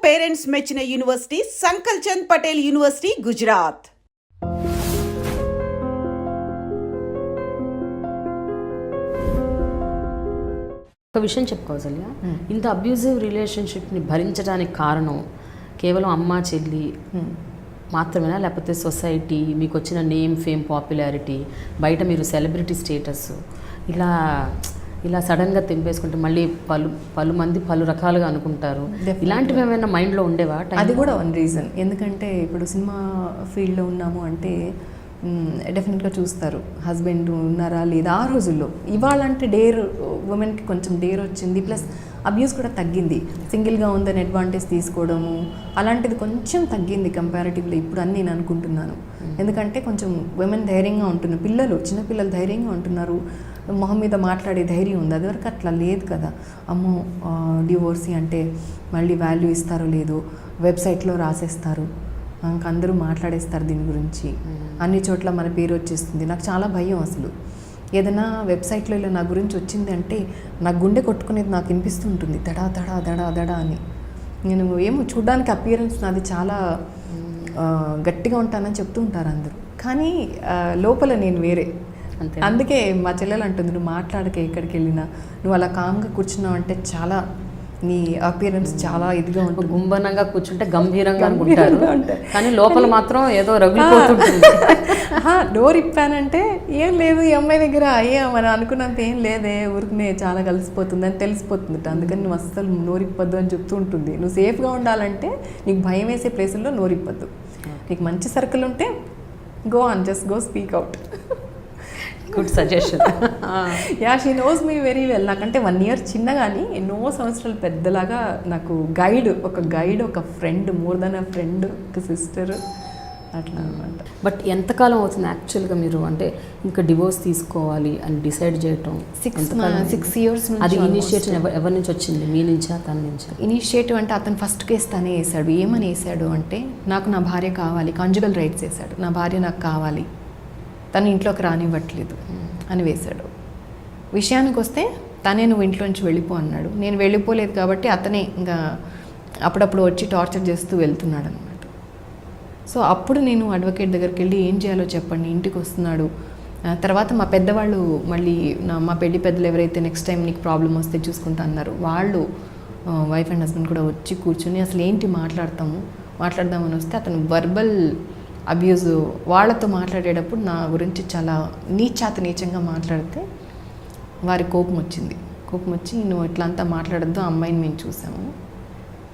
Parents మెచ్చిన university సంకల్ Chand Patel university, Gujarat. ఒక విషయం చెప్పుకోవాలి, ఇంత అబ్యూజివ్ రిలేషన్షిప్ని భరించడానికి కారణం కేవలం అమ్మ చెల్లి మాత్రమేనా, లేకపోతే సొసైటీ, మీకు వచ్చిన నేమ్, ఫేమ్, పాపులారిటీ, బయట మీరు సెలబ్రిటీ స్టేటస్, ఇలా సడన్గా తెంపేసుకుంటే మళ్ళీ పలు మంది పలు రకాలుగా అనుకుంటారు, ఇలాంటివి ఏమైనా మైండ్లో ఉండేవా? అది కూడా వన్ రీజన్. ఎందుకంటే ఇప్పుడు సినిమా ఫీల్డ్లో ఉన్నాము అంటే డెఫినెట్గా చూస్తారు హస్బెండ్ ఉన్నారా లేదా. ఆ రోజుల్లో ఇవాళ అంటే డేర్, ఉమెన్కి కొంచెం డేర్ వచ్చింది, ప్లస్ అబ్యూస్ కూడా తగ్గింది. సింగిల్గా ఉందని అడ్వాంటేజ్ తీసుకోవడము అలాంటిది కొంచెం తగ్గింది కంపారిటివ్లీ ఇప్పుడు అని నేను అనుకుంటున్నాను. ఎందుకంటే కొంచెం ఉమెన్ ధైర్యంగా ఉంటున్నారు, చిన్నపిల్లలు ధైర్యంగా ఉంటున్నారు, మొహం మీద మాట్లాడే ధైర్యం ఉంది. అదివరకు అట్లా లేదు కదా. అమ్మో డివోర్సీ అంటే మళ్ళీ వాల్యూ ఇస్తారో లేదో, వెబ్సైట్లో రాసేస్తారు, అందరూ మాట్లాడేస్తారు దీని గురించి, అన్ని చోట్ల మన పేరు వచ్చేస్తుంది. నాకు చాలా భయం అసలు. ఏదైనా వెబ్సైట్లో ఇలా నా గురించి వచ్చింది అంటే నా గుండె కొట్టుకునేది నాకు వినిపిస్తూ ఉంటుంది, దడా దడా దడా దడా అని. నేను ఏమో చూడడానికి అపియరెన్స్ నాది చాలా గట్టిగా ఉంటానని చెప్తూ ఉంటారు అందరూ, కానీ లోపల నేను వేరే. అందుకే మా చెల్లెలు అంటుంది, నువ్వు మాట్లాడకే ఎక్కడికి వెళ్ళినా, నువ్వు అలా కామ్గా కూర్చున్నావు అంటే చాలా నీ అపియరెన్స్ చాలా ఇదిగా ఉంటుంది. గుంభనంగా కూర్చుంటే గంభీరంగా అనుకుంటారు, కానీ లోపల మాత్రం ఏదో రగిలిపోతుంటుంది. డోర్ ఇప్పానంటే ఏం లేదు, ఈ అమ్మాయి దగ్గర అయ్యా మనం అనుకున్నంత ఏం లేదే, ఊరికనే చాలా కలిసిపోతుంది అని తెలిసిపోతుంది. అందుకని నువ్వు అస్సలు నోరిప్పద్దు అని చెప్తూ ఉంటుంది. నువ్వు సేఫ్గా ఉండాలంటే నీకు భయం వేసే ప్లేసుల్లో నోరిప్పద్దు. నీకు మంచి సర్కిల్ ఉంటే go on, just go speak out. Good suggestion. Yeah, she knows me very well. నాకంటే 1 year చిన్న, కానీ ఎన్నో సంవత్సరాలు పెద్దలాగా నాకు ఒక గైడ్, ఒక friend, more than a friend, ఒక సిస్టర్, అట్లా అనమాట. బట్ ఎంతకాలం అవుతుంది యాక్చువల్గా మీరు అంటే ఇంకా డివోర్స్ తీసుకోవాలి అని డిసైడ్ చేయటం? 6 years. అది ఇనిషియేటివ్ ఎవరి నుంచి వచ్చింది, మీ నుంచా తన నుంచి? ఇనిషియేటివ్ అంటే అతను ఫస్ట్ కేసు తనే వేసాడు. ఏమని వేసాడు అంటే, నాకు నా భార్య కావాలి, కాంజుగల్ రైట్స్ వేసాడు. నా భార్య నాకు కావాలి, తను ఇంట్లోకి రానివ్వట్లేదు అని వేశాడు. విషయానికి వస్తే తనే నువ్వు ఇంట్లోంచి వెళ్ళిపో అన్నాడు. నేను వెళ్ళిపోలేదు కాబట్టి అతనే ఇంకా అప్పుడప్పుడు వచ్చి టార్చర్ చేస్తూ వెళ్తున్నాడు అనమాట. సో అప్పుడు నేను అడ్వకేట్ దగ్గరికి వెళ్ళి ఏం చేయాలో చెప్పండి, ఇంటికి వస్తున్నాడు. తర్వాత మా పెద్దవాళ్ళు మళ్ళీ మా పెళ్లి పెద్దలు ఎవరైతే నెక్స్ట్ టైం నీకు ప్రాబ్లం వస్తే చూసుకుంటా అన్నారు, వాళ్ళు వైఫ్ అండ్ హస్బెండ్ కూడా వచ్చి కూర్చొని అసలు ఏంటి మాట్లాడదామని వస్తే అతను వర్బల్ అబ్యూజ్ వాళ్ళతో మాట్లాడేటప్పుడు నా గురించి చాలా నీచంగా మాట్లాడితే వారి కోపం వచ్చి నువ్వు ఇట్లా అంతా మాట్లాడద్దు, అమ్మాయిని మేము చూసాము,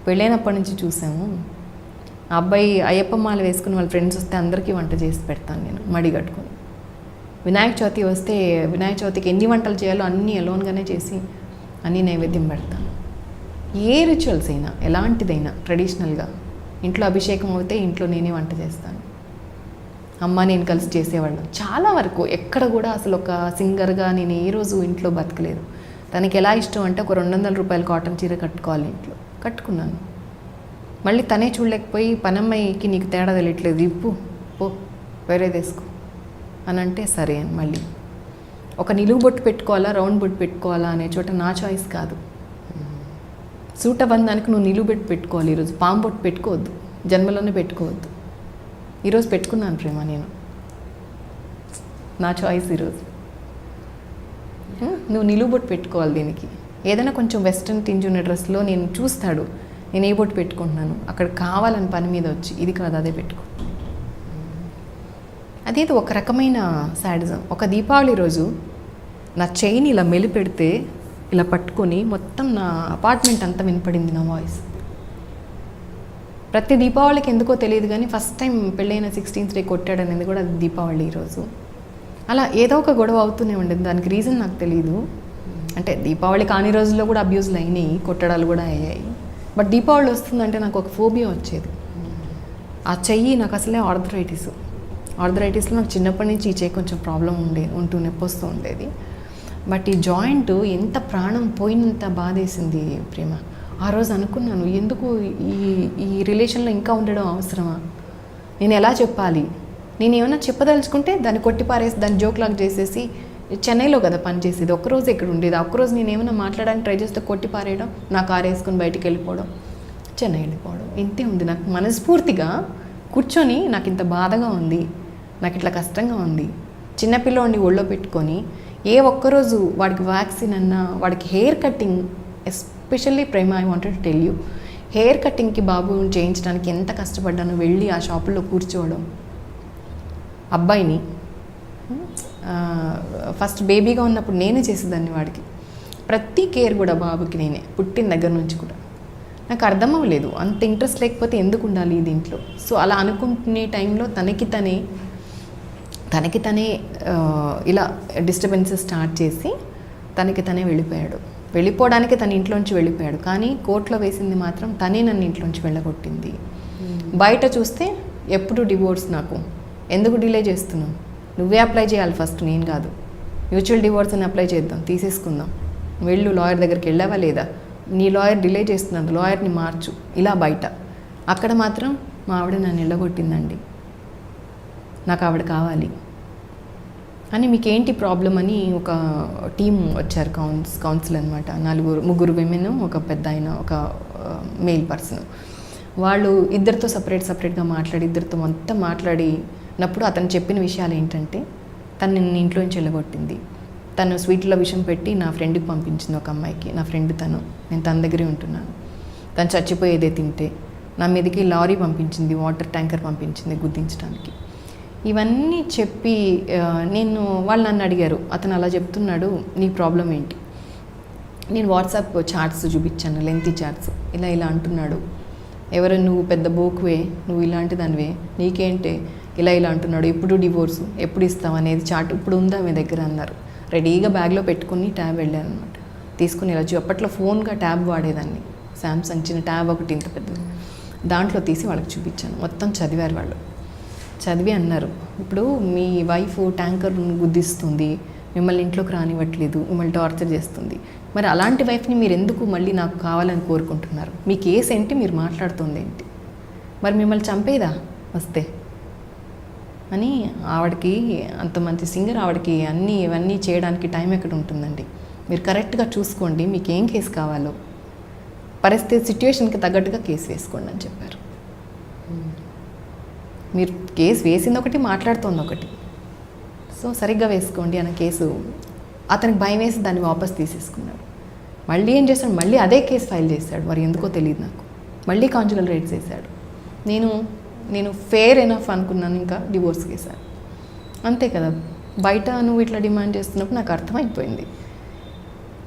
పెళ్ళైనప్పటి నుంచి చూసాము, ఆ అబ్బాయి అయ్యప్ప మాల వేసుకుని వాళ్ళ ఫ్రెండ్స్ వస్తే అందరికీ వంట చేసి పెడతాను నేను మడి కట్టుకొని. వినాయక చవితి వస్తే వినాయక చవితికి ఎన్ని వంటలు చేయాలో అన్నీ అలోన్గానే చేసి అన్నీ నైవేద్యం పెడతాను. ఏ రిచువల్స్ అయినా ఎలాంటిదైనా ట్రెడిషనల్గా ఇంట్లో అభిషేకం అవుతే ఇంట్లో నేనే వంట చేస్తాను, అమ్మ నేను కలిసి చేసేవాళ్ళం. చాలా వరకు ఎక్కడ కూడా అసలు ఒక సింగర్గా నేను ఏ రోజు ఇంట్లో బతకలేదు. తనకి ఎలా ఇష్టం అంటే ఒక 200 రూపాయల కాటన్ చీర కట్టుకోవాలి, ఇంట్లో కట్టుకున్నాను. మళ్ళీ తనే చూడలేకపోయి పనమ్మాయికి నీకు తేడా తెలియట్లేదు, ఇప్పు పో వేరే తీసుకో అని అంటే సరే అని మళ్ళీ ఒక నిలువు బొట్టు పెట్టుకోవాలా రౌండ్ బొట్టు పెట్టుకోవాలా అనే చోట నా చాయిస్ కాదు. సూట్ అవ్వడానికి నువ్వు నిలువు బొట్టు పెట్టుకోవాలి, ఈరోజు పాము బొట్టు పెట్టుకోవద్దు, జన్మలోనే పెట్టుకోవద్దు. ఈరోజు పెట్టుకున్నాను ప్రేమ, నేను నా చాయిస్. ఈరోజు నువ్వు నిలువు బొట్టు పెట్టుకోవాలి. దీనికి ఏదైనా కొంచెం వెస్ట్రన్ టింజ్ ఉన్న డ్రెస్లో నేను చూస్తాడు నేను ఏ బొట్టు పెట్టుకుంటున్నాను, అక్కడ కావాలని పని మీద వచ్చి ఇది కాదు అదే పెట్టుకో. అదేదో ఒక రకమైన శాడిజం. ఒక దీపావళి రోజు నా చైన్ ఇలా మెలిపెడితే ఇలా పట్టుకొని మొత్తం నా అపార్ట్మెంట్ అంతా వినపడింది నా వాయిస్. ప్రతి దీపావళికి ఎందుకో తెలియదు కానీ ఫస్ట్ టైం పెళ్ళైన 16th day కొట్టాడనేది కూడా అది దీపావళి ఈరోజు. అలా ఏదో ఒక గొడవ అవుతూనే ఉండేది, దానికి రీజన్ నాకు తెలియదు. అంటే దీపావళి కాని రోజుల్లో కూడా అబ్యూజ్లు అయినాయి, కొట్టడాలు కూడా అయ్యాయి. బట్ దీపావళి వస్తుందంటే నాకు ఒక ఫోబియా వచ్చేది. ఆ చెయ్యి నాకు అసలే ఆర్థరైటిస్లో నాకు చిన్నప్పటి నుంచి ఈ చెయ్యి కొంచెం ప్రాబ్లం ఉంటూ నొప్పి వస్తూ ఉండేది. బట్ ఈ జాయింట్ ఎంత ప్రాణం పోయినంత బాధేసింది ప్రేమ. ఆ రోజు అనుకున్నాను, ఎందుకు ఈ రిలేషన్లో ఇంకా ఉండడం అవసరమా, నేను ఎలా చెప్పాలి, నేను ఏమైనా చెప్పదలుచుకుంటే దాన్ని కొట్టిపారేసి దాన్ని జోక్లాగ్ చేసేసి చెన్నైలో కదా పనిచేసేది, ఒక్కరోజు ఇక్కడ ఉండేది. ఒక్కరోజు నేను ఏమైనా మాట్లాడడానికి ట్రై చేస్తే కొట్టి పారేయడం, నా కారు వేసుకుని బయటికి వెళ్ళిపోవడం. చెన్నై వెళ్ళిపోవడం. ఇంతే ఉంది. నాకు మనస్ఫూర్తిగా కూర్చొని నాకు ఇంత బాధగా ఉంది, నాకు ఇట్లా కష్టంగా ఉంది, చిన్నపిల్లోడిని ఒళ్ళో పెట్టుకొని ఏ ఒక్కరోజు వాడికి వ్యాక్సిన్ అన్నా, వాడికి hair cutting, especially Prema, I wanted to tell you, hair కటింగ్కి బాబు చేయించడానికి ఎంత కష్టపడ్డానో, వెళ్ళి ఆ షాపుల్లో కూర్చోవడం, అబ్బాయిని ఫస్ట్ బేబీగా ఉన్నప్పుడు నేనే చేసేదాన్ని వాడికి, ప్రతి కేర్ కూడా బాబుకి నేనే, పుట్టిన దగ్గర నుంచి కూడా. నాకు అర్థం అవ్వలేదు, అంత ఇంట్రెస్ట్ లేకపోతే ఎందుకు ఉండాలి దీంట్లో. సో అలా అనుకుంటునే టైంలో తనకి తనే ఇలా డిస్టర్బెన్సెస్ స్టార్ట్ చేసి తనకి తనే వెళ్ళిపోయాడు. వెళ్ళిపోవడానికి తన ఇంట్లోంచి వెళ్ళిపోయాడు, కానీ కోర్టులో వేసింది మాత్రం తనే నన్ను ఇంట్లోంచి వెళ్ళగొట్టింది. బయట చూస్తే ఎప్పుడు డివోర్స్, నాకు ఎందుకు డిలే చేస్తున్నావు, నువ్వే అప్లై చేయాలి ఫస్ట్, నేను కాదు, మ్యూచువల్ డివోర్స్ అని అప్లై చేద్దాం, తీసేసుకుందాం, వెళ్ళు లాయర్ దగ్గరికి వెళ్ళావా లేదా, నీ లాయర్ డిలే చేస్తున్నాడు, లాయర్ని మార్చు, ఇలా బయట. అక్కడ మాత్రం మా ఆవిడ నన్ను వెళ్ళగొట్టిందండి, నాకు ఆవిడ కావాలి అని. మీకేంటి ప్రాబ్లం అని ఒక టీం వచ్చారు, కౌన్సిల్ అనమాట, ముగ్గురు విమెన్, ఒక పెద్ద ఆయన, ఒక మేల్ పర్సన్. వాళ్ళు ఇద్దరితో సపరేట్గా మాట్లాడి, ఇద్దరితో మొత్తం మాట్లాడినప్పుడు అతను చెప్పిన విషయాలు ఏంటంటే, తను నిన్ను ఇంట్లోంచి వెళ్ళగొట్టింది, తను స్వీట్లో విషం పెట్టి నా ఫ్రెండ్కి పంపించింది, ఒక అమ్మాయికి, నా ఫ్రెండ్ తను, నేను తన దగ్గరే ఉంటున్నాను, తను చచ్చిపోయేదే తింటే, నా మీదకి లారీ పంపించింది, వాటర్ ట్యాంకర్ పంపించింది గుద్దించడానికి. ఇవన్నీ చెప్పి వాళ్ళు నన్ను అడిగారు, అతను అలా చెప్తున్నాడు, నీ ప్రాబ్లం ఏంటి. నేను వాట్సాప్ చాట్స్ చూపించాను, లెంతీ చాట్స్, ఇలా అంటున్నాడు, ఎవరు నువ్వు పెద్ద బోకువే, నువ్వు ఇలాంటి దానివే, నీకేంటే ఇలా అంటున్నాడు, ఎప్పుడు డివోర్సు, ఎప్పుడు ఇస్తావు అనేది చాట్ ఇప్పుడు ఉందా మీ దగ్గర అన్నారు. రెడీగా బ్యాగ్లో పెట్టుకుని ట్యాబ్ వెళ్ళాను అనమాట, తీసుకుని ఇలా అప్పట్లో ఫోన్గా ట్యాబ్ వాడేదాన్ని, శాంసంగ్ చిన్న ట్యాబ్ ఒకటి ఇంత పెద్దది, దాంట్లో తీసి వాళ్ళకి చూపించాను. మొత్తం చదివారు వాళ్ళు, చదివి అన్నారు, ఇప్పుడు మీ వైఫ్ ట్యాంకర్ గుద్దిస్తుంది, మిమ్మల్ని ఇంట్లోకి రానివ్వట్లేదు, మిమ్మల్ని టార్చర్ చేస్తుంది, మరి అలాంటి వైఫ్ని మీరు ఎందుకు మళ్ళీ నాకు కావాలని కోరుకుంటున్నారు, మీ కేసు ఏంటి, మీరు మాట్లాడుతుంది ఏంటి, మరి మిమ్మల్ని చంపేదా వస్తే అని. ఆవిడకి అంత మంచి సింగర్, ఆవిడకి ఇవన్నీ చేయడానికి టైం ఎక్కడ ఉంటుందండి, మీరు కరెక్ట్గా చూసుకోండి, మీకు ఏం కేసు కావాలో, పరిస్థితి సిచ్యువేషన్కి తగ్గట్టుగా కేసు వేసుకోండి అని చెప్పారు. మీరు కేసు వేసింది ఒకటి, మాట్లాడుతోంది ఒకటి, సో సరిగ్గా వేసుకోండి అన్న కేసు. అతనికి భయం వేసి దాన్ని వాపస్ తీసేసుకున్నాడు. మళ్ళీ ఏం చేశాడు, మళ్ళీ అదే కేసు ఫైల్ చేశాడు, మరి ఎందుకో తెలియదు నాకు, మళ్ళీ కాంజుగల్ రైట్స్ వేశాడు. నేను ఫేర్ ఎనఫ్ అనుకున్నాను, ఇంకా డివోర్స్ కేసాను. అంతే కదా, బయట నువ్వు ఇట్లా డిమాండ్ చేస్తున్నప్పుడు నాకు అర్థమైపోయింది.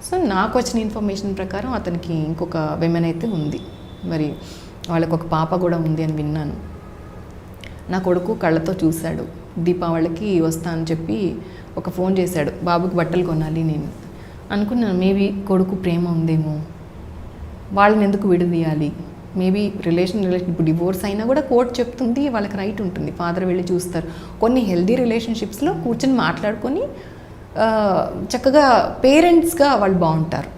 సో నాకు వచ్చిన ఇన్ఫర్మేషన్ ప్రకారం అతనికి ఇంకొక విమెన్ అయితే ఉంది, మరి వాళ్ళకు ఒక పాప కూడా ఉంది అని విన్నాను. నా కొడుకు కళ్ళతో చూశాడు, దీపావళికి వస్తా అని చెప్పి ఒక ఫోన్ చేశాడు, బాబుకి బట్టలు కొనాలి. నేను అనుకున్నాను, మేబీ కొడుకు ప్రేమ ఉందేమో, వాళ్ళని ఎందుకు విడదీయాలి, మేబీ రిలేషన్ ఇప్పుడు డివోర్స్ అయినా కూడా కోర్టు చెప్తుంది, వాళ్ళకి రైట్ ఉంటుంది, ఫాదర్ వెళ్ళి చూస్తారు. కొన్ని హెల్దీ రిలేషన్షిప్స్లో కూర్చొని మాట్లాడుకొని చక్కగా పేరెంట్స్గా వాళ్ళు బాగుంటారు,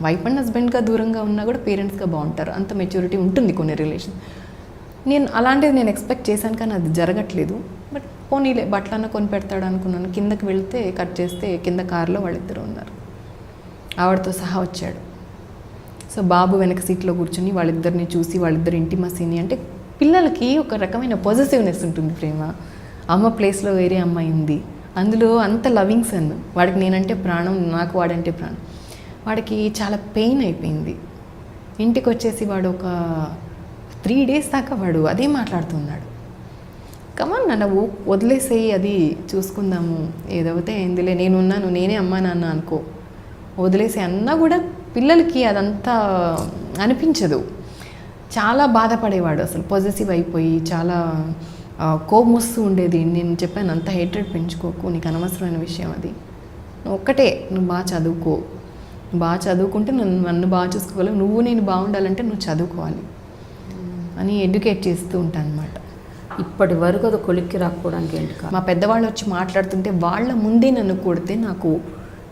వైఫ్ అండ్ హస్బెండ్గా దూరంగా ఉన్నా కూడా పేరెంట్స్గా బాగుంటారు, అంత మెచ్యూరిటీ ఉంటుంది కొన్ని రిలేషన్. అలాంటిది నేను ఎక్స్పెక్ట్ చేశాను, కానీ అది జరగట్లేదు. బట్ పోనీలే బట్టలన్నా కొని పెడతాడు అనుకున్నాను. కిందకి వెళ్తే కట్ చేస్తే కింద కారులో వాళ్ళిద్దరు ఉన్నారు, ఆవిడతో సహా వచ్చాడు. సో బాబు వెనక సీట్లో కూర్చుని వాళ్ళిద్దరిని చూసి, వాళ్ళిద్దరు ఇంటిమసీని, అంటే పిల్లలకి ఒక రకమైన పొజెసివ్నెస్ ఉంటుంది, ప్రేమ. అమ్మ ప్లేస్లో వేరే అమ్మాయి ఉంది, అందులో అంత లవింగ్ సన్, వాడికి నేనంటే ప్రాణం, నాకు వాడంటే ప్రాణం. వాడికి చాలా పెయిన్ అయిపోయింది. ఇంటికి వచ్చేసి వాడు ఒక 3 days దాకా వాడు అదే మాట్లాడుతున్నాడు, కమాన్ నన్ను వదిలేసేయి, అది చూసుకుందాము, ఏదైతే అయిందిలే, నేనున్నాను, నేనే అమ్మా నాన్న అనుకో, వదిలేసే అన్నా కూడా పిల్లలకి అదంతా అనిపించదు. చాలా బాధపడేవాడు, అసలు పొజెసివ్ అయిపోయి చాలా కోపం వస్తూ ఉండేది. నేను చెప్పాను, అంత హేట్రెడ్ పెంచుకోకు, నీకు అనవసరమైన విషయం అది, ఒక్కటే నువ్వు బాగా చదువుకో, బాగా చదువుకుంటే నన్ను బాగా చూసుకోగలవు, నువ్వు నేను బాగుండాలంటే నువ్వు చదువుకోవాలి అని ఎడ్యుకేట్ చేస్తూ ఉంటాను అనమాట. ఇప్పటి వరకు అది కొలిక్కి రాకపోవడానికి ఏంటి? మా పెద్దవాళ్ళు వచ్చి మాట్లాడుతుంటే వాళ్ళ ముందే నన్ను కొడితే నాకు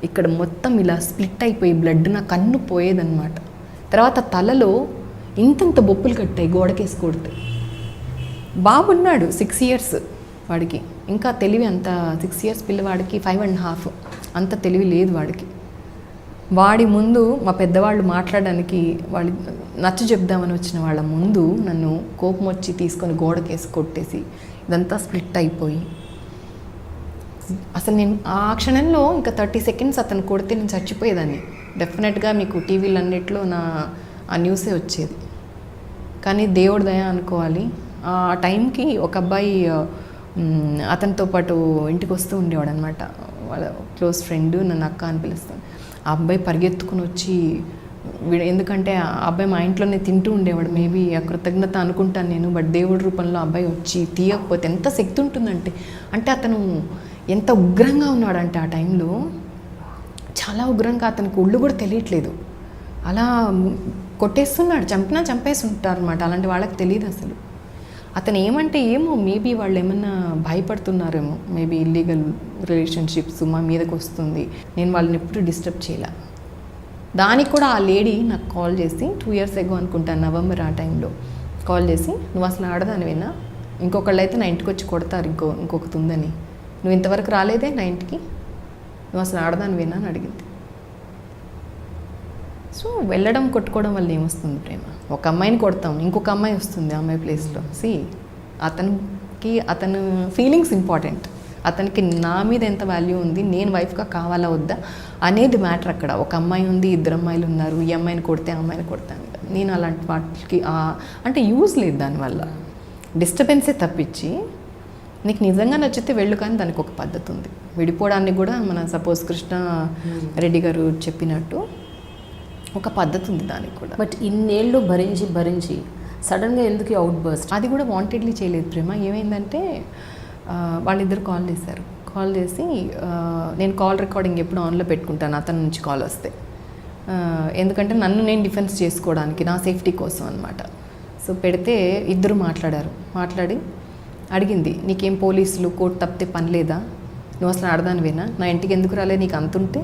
ఇక్కడ మొత్తం ఇలా స్ప్లిట్ అయిపోయి బ్లడ్ నా కన్ను పోయేదన్నమాట. తర్వాత తలలో ఇంతంత బొప్పులు కట్టాయి గోడకేసి కొడితే. బాబున్నాడు 6 years వాడికి, ఇంకా తెలివి అంత 6 years పిల్లవాడికి 5.5 అంత తెలివి లేదు వాడికి. వాడి ముందు మా పెద్దవాళ్ళు మాట్లాడడానికి వాళ్ళు నచ్చ చెప్దామని వచ్చిన వాళ్ళ ముందు నన్ను కోపం వచ్చి తీసుకొని గోడకేసి కొట్టేసి ఇదంతా స్ప్లిట్ అయిపోయి అసలు నేను ఆ క్షణంలో ఇంకా 30 సెకండ్స్ అతను కొడితే నేను చచ్చిపోయేదాన్ని. డెఫినెట్గా మీకు టీవీలన్నిట్లో ఆ న్యూసే వచ్చేది. కానీ దేవుడి దయ అనుకోవాలి. ఆ టైంకి ఒక అబ్బాయి అతనితో పాటు ఇంటికి వస్తూ ఉండేవాడు అనమాట. వాళ్ళ క్లోజ్ ఫ్రెండ్, నన్ను అక్క అని పిలుస్తాను. ఆ అబ్బాయి పరిగెత్తుకుని వచ్చి ఎందుకంటే ఆ అబ్బాయి మా ఇంట్లోనే తింటూ ఉండేవాడు. మేబీ ఆ కృతజ్ఞత అనుకుంటాను నేను. బట్ దేవుడి రూపంలో అబ్బాయి వచ్చి తీయకపోతే ఎంత శక్తి ఉంటుందంటే, అంటే అతను ఎంత ఉగ్రంగా ఉన్నాడంటే ఆ టైంలో చాలా ఉగ్రంగా, అతనికి ఒళ్ళు కూడా తెలియట్లేదు, అలా కొట్టేస్తున్నాడు. చంపేసి ఉంటారు అనమాట. అలాంటి వాళ్ళకి తెలియదు అసలు. అతను ఏమంటే ఏమో మేబీ వాళ్ళు ఏమన్నా భయపడుతున్నారేమో, మేబీ ఇల్లీగల్ రిలేషన్షిప్స్ మా మీదకి వస్తుంది. నేను వాళ్ళని ఎప్పుడు డిస్టర్బ్ చేయలే. దానికి కూడా ఆ లేడీ నాకు కాల్ చేసి 2 years ago అనుకుంటాను, నవంబర్ ఆ టైంలో కాల్ చేసి, నువ్వు అసలు ఆడదానివేనా, ఇంకొకళ్ళు అయితే నా ఇంటికి వచ్చి కొడతారు ఇంకొకటి ఉందని, నువ్వు ఇంతవరకు రాలేదే నా ఇంటికి, నువ్వు అసలు ఆడదానివేనా అని అడిగింది. సో వెళ్ళడం కొట్టుకోవడం వల్ల ఏమొస్తుంది ప్రేమ? ఒక అమ్మాయిని కొడతాం, ఇంకొక అమ్మాయి వస్తుంది అమ్మాయి ప్లేస్లో. అతను ఫీలింగ్స్ ఇంపార్టెంట్. అతనికి నా మీద ఎంత వాల్యూ ఉంది, నేను వైఫ్గా కావాలా వద్దా అనేది మ్యాటర్ అక్కడ. ఒక అమ్మాయి ఉంది, 2 అమ్మాయిలు ఉన్నారు, ఈ అమ్మాయిని కొడితే ఆ అమ్మాయిని కొడతాను. నేను అలాంటి వాటికి అంటే యూజ్ లేదు, దానివల్ల డిస్టర్బెన్సే తప్పించి. నీకు నిజంగా నచ్చితే వెళ్ళు, కానీ దానికి ఒక పద్ధతి ఉంది. విడిపోవడానికి కూడా మన సపోజ్ కృష్ణ రెడ్డి గారు చెప్పినట్టు ఒక పద్ధతి ఉంది దానికి కూడా. బట్ ఇన్నేళ్ళు భరించి సడన్గా ఎందుకు అవుట్ బర్స్ట్? అది కూడా వాంటెడ్లీ చేయలేదు ప్రేమ. ఏమైందంటే వాళ్ళిద్దరు కాల్ చేశారు. కాల్ చేసి నేను కాల్ రికార్డింగ్ ఎప్పుడు ఆన్లో పెట్టుకుంటాను అతని నుంచి కాల్ వస్తే, ఎందుకంటే నన్ను నేను డిఫెన్స్ చేసుకోవడానికి, నా సేఫ్టీ కోసం అనమాట. సో పెడితే ఇద్దరు మాట్లాడి అడిగింది, నీకేం పోలీసులు కోర్టు తప్పితే పని లేదా, నువ్వు అసలు ఆడదానివేనా, నా ఇంటికి ఎందుకు రాలేదు, నీకు అంతుంటే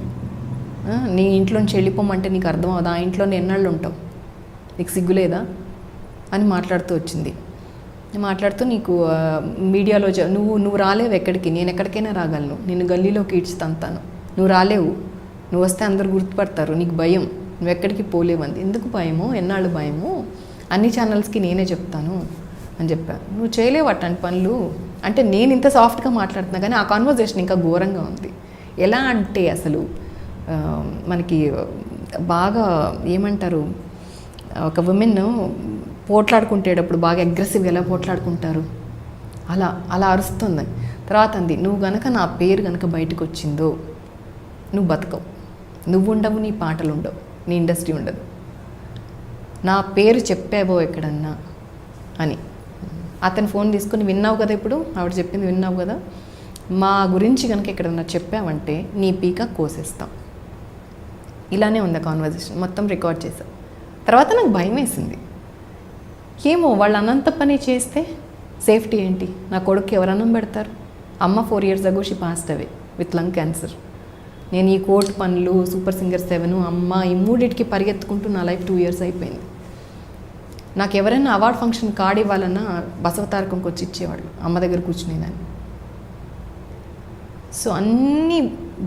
నీ ఇంట్లోంచి వెళ్ళిపోమంటే నీకు అర్థం అవుదా, ఆ ఇంట్లోనే ఎన్నాళ్ళు ఉంటావు, నీకు సిగ్గులేదా అని మాట్లాడుతూ వచ్చింది. మాట్లాడుతూ నీకు మీడియాలో నువ్వు రాలేవు ఎక్కడికి, నేను ఎక్కడికైనా రాగలను, నేను గల్లీలోకి ఈడ్చి తంతాను, నువ్వు రాలేవు, నువ్వు వస్తే అందరు గుర్తుపడతారు, నీకు భయం, నువ్వు ఎక్కడికి పోలేవంది. ఎందుకు భయము, ఎన్నాళ్ళు భయము, అన్ని ఛానల్స్కి నేనే చెప్తాను అని చెప్పాను. నువ్వు చేయలేవు అట్లాంటి పనులు అంటే. నేను ఇంత సాఫ్ట్గా మాట్లాడుతున్నా కానీ ఆ కాన్వర్జేషన్ ఇంకా ఘోరంగా ఉంది. ఎలా అంటే అసలు మనకి బాగా ఏమంటారు, ఒక ఉమెన్ పోట్లాడుకుంటేటప్పుడు బాగా అగ్రెసివ్గా ఎలా పోట్లాడుకుంటారు అలా అరుస్తుంది. తర్వాత అంది, నువ్వు గనక నా పేరు గనక బయటకు వచ్చిందో నువ్వు బతకవు, నువ్వు ఉండవు, నీ పాటలు ఉండవు, నీ ఇండస్ట్రీ ఉండదు, నా పేరు చెప్పావో ఎక్కడన్నా అని. అతను ఫోన్ తీసుకుని, విన్నావు కదా ఇప్పుడు ఆవిడ చెప్పింది విన్నావు కదా, మా గురించి కనుక ఎక్కడన్నా చెప్పావంటే నీ పీక కోసేస్తాం. ఇలానే ఉంది కాన్వర్జేషన్, మొత్తం రికార్డ్ చేశాం. తర్వాత నాకు భయం వేసింది, ఏమో వాళ్ళు అనంత పని చేస్తే సేఫ్టీ ఏంటి, నా కొడుకు ఎవరు అన్నం పెడతారు. అమ్మ 4 years ago she passed away with lung cancer. నేను ఈ కోర్టు పనులు, సూపర్ సింగర్ 7, అమ్మ, ఈ మూడింటికి పరిగెత్తుకుంటూ నా లైఫ్ 2 years అయిపోయింది. నాకు ఎవరైనా అవార్డ్ ఫంక్షన్ కార్డు ఇవ్వాలన్నా బసవతారకంకి వచ్చి ఇచ్చేవాళ్ళు, అమ్మ దగ్గర కూర్చునేదాన్ని. సో అన్నీ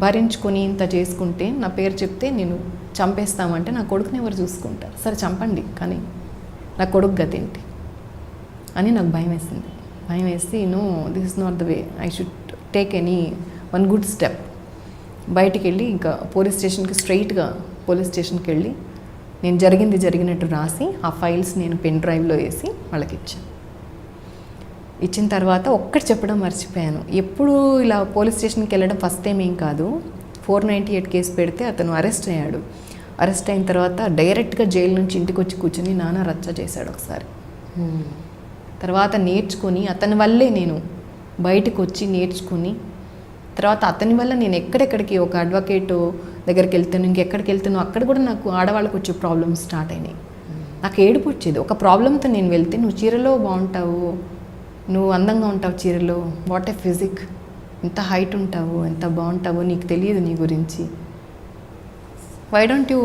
భరించుకొని ఇంత చేసుకుంటే నా పేరు చెప్తే నేను చంపేస్తామంటే నా కొడుకుని ఎవరు చూసుకుంటారు. సరే చంపండి, కానీ నా కొడుకు గతి ఏంటి అని నాకు భయం వేసింది. భయం వేసి, no this is not the way, I should take one good step. బయటికి వెళ్ళి ఇంకా పోలీస్ స్టేషన్కి వెళ్ళి నేను జరిగినట్టు రాసి ఆ ఫైల్స్ నేను పెన్ డ్రైవ్లో వేసి వాళ్ళకి ఇచ్చాను. ఇచ్చిన తర్వాత ఒక్కటి చెప్పడం మర్చిపోయాను, ఎప్పుడు ఇలా పోలీస్ స్టేషన్కి వెళ్ళడం ఫస్ట్ టైం ఏం కాదు. 498 కేసు పెడితే అతను అరెస్ట్ అయ్యాడు. అరెస్ట్ అయిన తర్వాత డైరెక్ట్గా జైలు నుంచి ఇంటికి వచ్చి కూర్చొని నానా రచ్చ చేశాడు ఒకసారి. తర్వాత నేర్చుకొని, అతని వల్లే నేను బయటకు వచ్చి నేర్చుకుని, తర్వాత అతని వల్ల నేను ఎక్కడెక్కడికి ఒక అడ్వకేట్ దగ్గరికి వెళ్తాను, ఇంకెక్కడికి వెళ్తాను, అక్కడ కూడా నాకు ఆడవాళ్ళకి వచ్చే ప్రాబ్లమ్స్ స్టార్ట్ అయినాయి. నాకు ఏడుపు వచ్చేది. ఒక ప్రాబ్లంతో నేను వెళ్తే, నువ్వు చీరలో బాగుంటావు, నువ్వు అందంగా ఉంటావు చీరలో, వాట్ ఏ ఫిజిక్, ఎంత హైట్ ఉంటావు, ఎంత బాగుంటావో నీకు తెలియదు నీ గురించి, వై డోంట్ యూ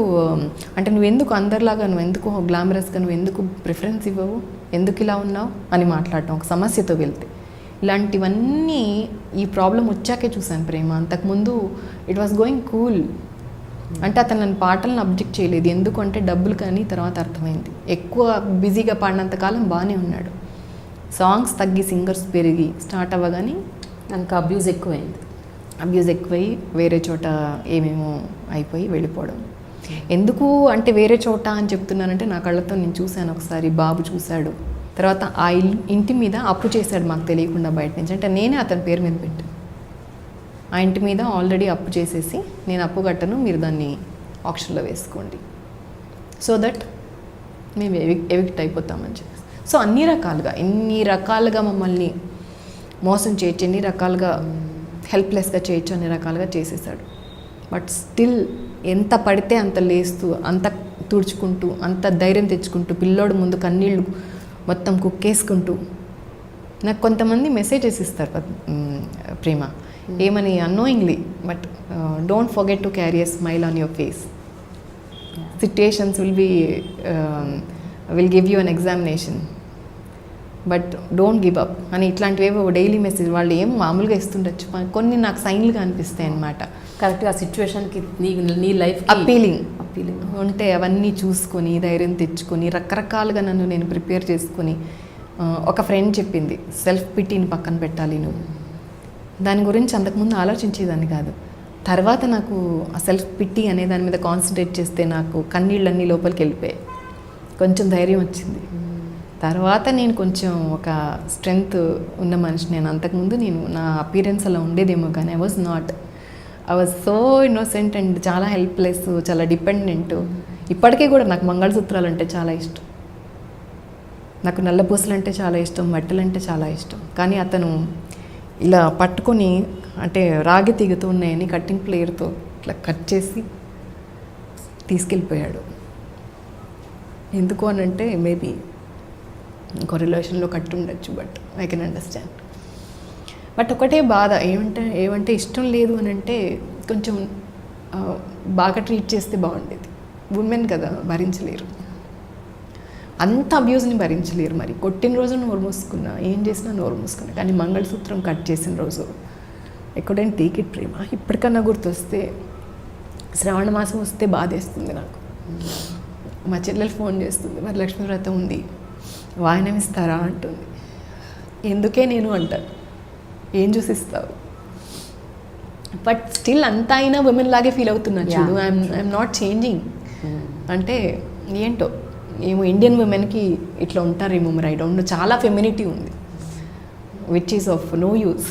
అంటే నువ్వెందుకు అందరిలాగా, నువ్వెందుకు గ్లామరస్గా, నువ్వెందుకు ప్రిఫరెన్స్ ఇవ్వవు, ఎందుకు ఇలా ఉన్నావు అని మాట్లాడటం ఒక సమస్యతో వెళ్తే. ఇలాంటివన్నీ ఈ ప్రాబ్లం వచ్చాకే చూశాను ప్రేమ. అంతకుముందు ఇట్ వాస్ గోయింగ్ కూల్. అంటే అతను నన్ను పాటలను అబ్జెక్ట్ చేయలేదు, ఎందుకంటే డబ్బులు కానీ తర్వాత అర్థమైంది. ఎక్కువ బిజీగా పాడినంతకాలం బాగానే ఉన్నాడు, సాంగ్స్ తగ్గి సింగర్స్ పెరిగి స్టార్ట్ అవ్వగానే ఇంకా అబ్యూజ్ ఎక్కువైంది. అబ్యూజ్ ఎక్కువై వేరే చోట ఏమేమో అయిపోయి వెళ్ళిపోవడం. ఎందుకు అంటే వేరే చోట అని చెప్తున్నానంటే నా కళ్ళతో నేను చూశాను ఒకసారి, బాబు చూశాడు. తర్వాత ఆ ఇంటి మీద అప్పు చేశాడు మాకు తెలియకుండా బయట నుంచి. అంటే నేనే అతని పేరు మీద పెట్టాను. ఆ ఇంటి మీద ఆల్రెడీ అప్పు చేసేసి నేను అప్పు కట్టను, మీరు దాన్ని ఆప్షన్లో వేసుకోండి, సో దట్ మేము ఎవిక్ట్ అయిపోతామని చెప్పేసి. సో ఎన్ని రకాలుగా మమ్మల్ని మోసం చేయొచ్చు, ఎన్ని రకాలుగా హెల్ప్లెస్గా చేయొచ్చు, అన్ని రకాలుగా చేసేసాడు. బట్ స్టిల్ ఎంత పడితే అంత లేస్తూ, అంత తుడుచుకుంటూ, అంత ధైర్యం తెచ్చుకుంటూ, పిల్లోడు ముందు కన్నీళ్ళు మొత్తం కుక్కేసుకుంటూ. నాకు కొంతమంది మెసేజెస్ ఇస్తారు ప్రేమ, ఏమని annoyingly, but don't forget to carry a smile on your face, situations will give you an examination, but don't give up అని ఇట్లాంటివేవో డైలీ మెసేజ్ వాళ్ళు ఏం మామూలుగా ఇస్తుండొచ్చు, కొన్ని నాకు సైన్లుగా అనిపిస్తాయి అన్నమాట. కరెక్ట్గా ఆ సిచ్యువేషన్కి నీ లైఫ్ అప్పీలింగ్ ఉంటే అవన్నీ చూసుకొని ధైర్యం తెచ్చుకొని రకరకాలుగా నేను ప్రిపేర్ చేసుకొని. ఒక ఫ్రెండ్ చెప్పింది, సెల్ఫ్ పిటీని పక్కన పెట్టాలి నువ్వు. దాని గురించి అంతకుముందు ఆలోచించేదాన్ని కాదు. తర్వాత నాకు ఆ సెల్ఫ్ పిటీ అనే దాని మీద కాన్సన్ట్రేట్ చేస్తే నాకు కన్నీళ్ళన్నీ లోపలికి వెళ్ళిపోయాయి, కొంచెం ధైర్యం వచ్చింది. తర్వాత నేను కొంచెం ఒక స్ట్రెంగ్త్ ఉన్న మనిషి. నేను అంతకుముందు నా అపీరెన్స్ అలా ఉండేదేమో కానీ I was so innocent and చాలా హెల్ప్లెస్, చాలా డిపెండెంట్. ఇప్పటికీ కూడా నాకు మంగళసూత్రాలు అంటే చాలా ఇష్టం, నాకు నల్లపూసలు అంటే చాలా ఇష్టం, బట్టలు అంటే చాలా ఇష్టం. కానీ అతను ఇలా పట్టుకొని, అంటే రాగి తీగతో ఉన్నాయని కట్టింగ్ ప్లేయర్తో ఇట్లా కట్ చేసి తీసుకెళ్ళిపోయాడు. ఎందుకు అని అంటే మేబీ ఇంకో రిలేషన్లో కట్టి ఉండొచ్చు, but I can understand. But ఒకటే బాధ ఏమంటే ఇష్టం లేదు అని అంటే కొంచెం బాగా ట్రీట్ చేస్తే బాగుండేది. ఉమెన్ కదా, భరించలేరు, అంత అబ్యూస్ని భరించలేరు. మరి కొట్టిన రోజు నోరు మూసుకున్నా, ఏం చేసినా నోరు మూసుకున్నా. కానీ మంగళసూత్రం కట్ చేసిన రోజు ఎక్కడైనా టేక్ ఇట్ ప్రేమ. ఇప్పటికన్నా గుర్తొస్తే శ్రావణ మాసం వస్తే బాధేస్తుంది నాకు. మా చెల్లెలు ఫోన్ చేస్తుంది, మరి లక్ష్మీ వ్రతం ఉంది, వాయనం ఇస్తారా అంటుంది. ఎందుకే నేను అంటాను, ఏం చూసిస్తావు? బట్ స్టిల్ అంతా అయినా ఉమెన్ లాగే ఫీల్ అవుతున్నాను చూడు. I'm not changing. అంటే ఏంటో ఏమో ఇండియన్ ఉమెన్కి ఇట్లా ఉంటారేమో మరి, ఐ డోంట్ నో. చాలా ఫెమినిటీ ఉంది which is of no use.